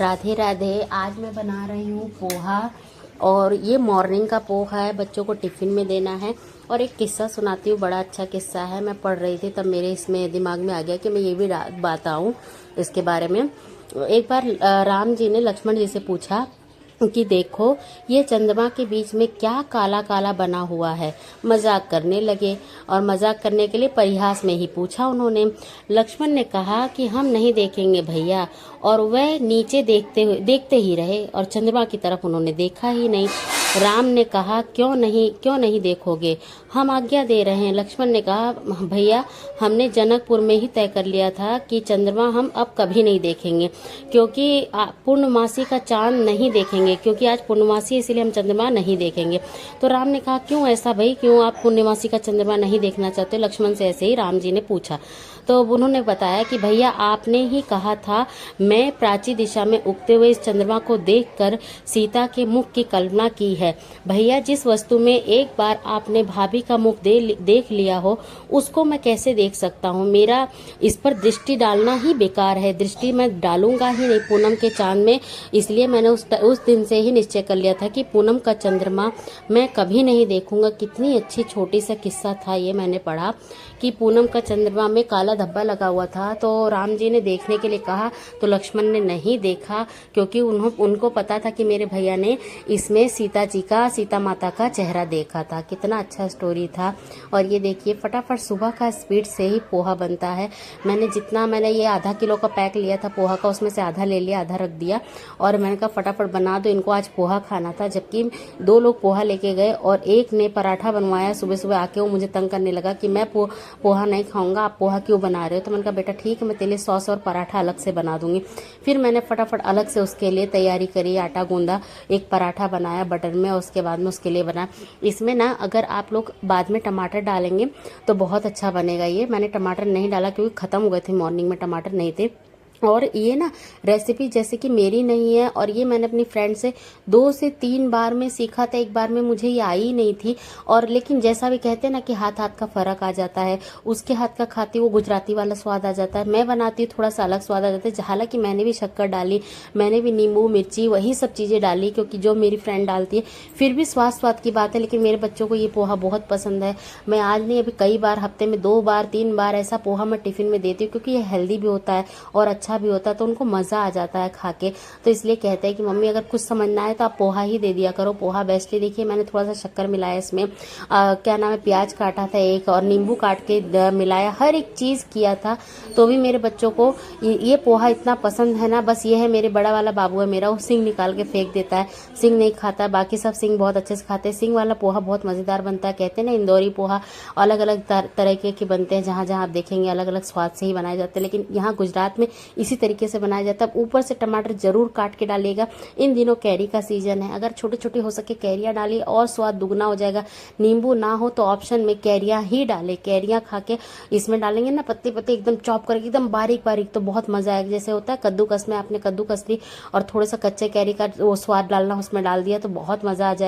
राधे राधे। आज मैं बना रही हूँ पोहा और ये मॉर्निंग का पोहा है, बच्चों को टिफ़िन में देना है। और एक किस्सा सुनाती हूँ, बड़ा अच्छा किस्सा है। मैं पढ़ रही थी तब मेरे इसमें दिमाग में आ गया कि मैं ये भी बताऊँ इसके बारे में। एक बार राम जी ने लक्ष्मण जी से पूछा कि देखो ये चंद्रमा के बीच में क्या काला काला बना हुआ है। मजाक करने लगे और मजाक करने के लिए परिहास में ही पूछा उन्होंने। लक्ष्मण ने कहा कि हम नहीं देखेंगे भैया, और वह नीचे देखते ही रहे और चंद्रमा की तरफ उन्होंने देखा ही नहीं। राम ने कहा क्यों नहीं देखोगे, हम आज्ञा दे रहे हैं। लक्ष्मण ने कहा भैया, हमने जनकपुर में ही तय कर लिया था कि चंद्रमा हम अब कभी नहीं देखेंगे, क्योंकि पूर्णमासी का चांद नहीं देखेंगे, क्योंकि आज पूर्णमासी, इसीलिए हम चंद्रमा नहीं देखेंगे। तो राम ने कहा क्यों ऐसा भाई, क्यों आप पूर्णमासी का चंद्रमा नहीं देखना चाहते? लक्ष्मण से ऐसे ही राम जी ने पूछा। तो उन्होंने बताया कि भैया आपने ही कहा था, मैं प्राची दिशा में उगते हुए इस चंद्रमा को देखकर सीता के मुख की कल्पना की है। भैया जिस वस्तु में एक बार आपने भाभी का मुख देख लिया हो, उसको मैं कैसे देख सकता हूँ? मेरा इस पर दृष्टि डालना ही बेकार है। दृष्टि मैं डालूंगा ही नहीं पूनम के चांद में। इसलिए मैंने उस दिन से ही निश्चय कर लिया था कि पूनम का चंद्रमा मैं कभी नहीं देखूंगा। कितनी अच्छी छोटी सा किस्सा था ये, मैंने पढ़ा कि पूनम का चंद्रमा में काला धब्बा लगा हुआ था। तो राम जी ने देखने के लिए कहा तो लक्ष्मण ने नहीं देखा, क्योंकि उनको पता था कि मेरे भैया ने इसमें सीता माता का चेहरा देखा था। कितना अच्छा स्टोरी था। और ये देखिए फटाफट सुबह का स्पीड से ही पोहा बनता है। मैंने ये आधा किलो का पैक लिया था पोहा का, उसमें से आधा ले लिया, आधा रख दिया। और मैंने कहा फटाफट बना दो, इनको आज पोहा खाना था। जबकि 2 लोग पोहा लेके गए और एक ने पराठा बनवाया। सुबह सुबह आके वो मुझे तंग करने लगा कि मैं पोहा नहीं खाऊंगा, आप पोहा क्यों बना रहे हो? तो मैंने कहा बेटा ठीक है, मैं तेरे लिए सॉस और पराठा अलग से बना दूंगी। फिर मैंने फटाफट अलग से उसके लिए तैयारी करी, आटा गूंदा, एक पराठा बनाया बटर में, और उसके बाद में उसके लिए बना। इसमें ना अगर आप लोग बाद में टमाटर डालेंगे तो बहुत अच्छा बनेगा। ये मैंने टमाटर नहीं डाला क्योंकि खत्म हो गए थे, मॉर्निंग में टमाटर नहीं थे। और ये ना रेसिपी जैसे कि मेरी नहीं है, और ये मैंने अपनी फ्रेंड से 2 से 3 बार में सीखा था। एक बार में मुझे ये आई ही नहीं थी। और लेकिन जैसा भी कहते हैं ना कि हाथ हाथ का फर्क आ जाता है, उसके हाथ का खाती वो गुजराती वाला स्वाद आ जाता है, मैं बनाती हूँ थोड़ा सा अलग स्वाद आ जाता है। हालांकि मैंने भी शक्कर डाली, मैंने भी नींबू मिर्ची वही सब चीज़ें डाली, क्योंकि जो मेरी फ्रेंड डालती है। फिर भी स्वाद की बात है, लेकिन मेरे बच्चों को ये पोहा बहुत पसंद है। मैं आज नहीं, अभी कई बार, हफ्ते में 2 बार 3 बार ऐसा पोहा मैं टिफिन में देती हूँ, क्योंकि ये हेल्दी भी होता है और अच्छा भी होता है, तो उनको मजा आ जाता है खा के। तो इसलिए कहते हैं कि मम्मी अगर कुछ समझना है तो आप पोहा ही दे दिया करो, पोहा बेस्ट है। देखिए मैंने थोड़ा सा शक्कर मिलाया इसमें, क्या नाम है, प्याज काटा था एक, और नींबू काट के मिलाया, हर एक चीज किया था। तो भी मेरे बच्चों को ये पोहा इतना पसंद है ना। बस ये है, मेरे बड़ा वाला बाबू है मेरा, वो सिंग निकाल के फेंक देता है, सिंग नहीं खाता। बाकी सब सिंग बहुत अच्छे से खाते हैं। सिंग वाला पोहा बहुत मजेदार बनता है। कहते हैं ना इंदौरी पोहा अलग अलग तरीके के बनते हैं, जहाँ जहाँ आप देखेंगे अलग अलग स्वाद से ही बनाए जाते हैं, लेकिन यहाँ गुजरात में इसी तरीके से बनाया जाता है। ऊपर से टमाटर जरूर काट के डालिएगा। इन दिनों कैरी का सीजन है, अगर छोटे छोटे हो सके कैरियां डालिए और स्वाद दुगना हो जाएगा। नींबू ना हो तो ऑप्शन में कैरियां ही डालें। कैरियां खा के इसमें डालेंगे ना, पत्ते पत्ते एकदम चॉप करके एकदम बारीक बारीक, तो बहुत मजा आएगा। जैसे होता है कद्दूकस में, आपने कद्दूकस ली और थोड़ा सा कच्चे कैरी का वो स्वाद डालना उसमें डाल दिया तो बहुत मजा आ जाएगा।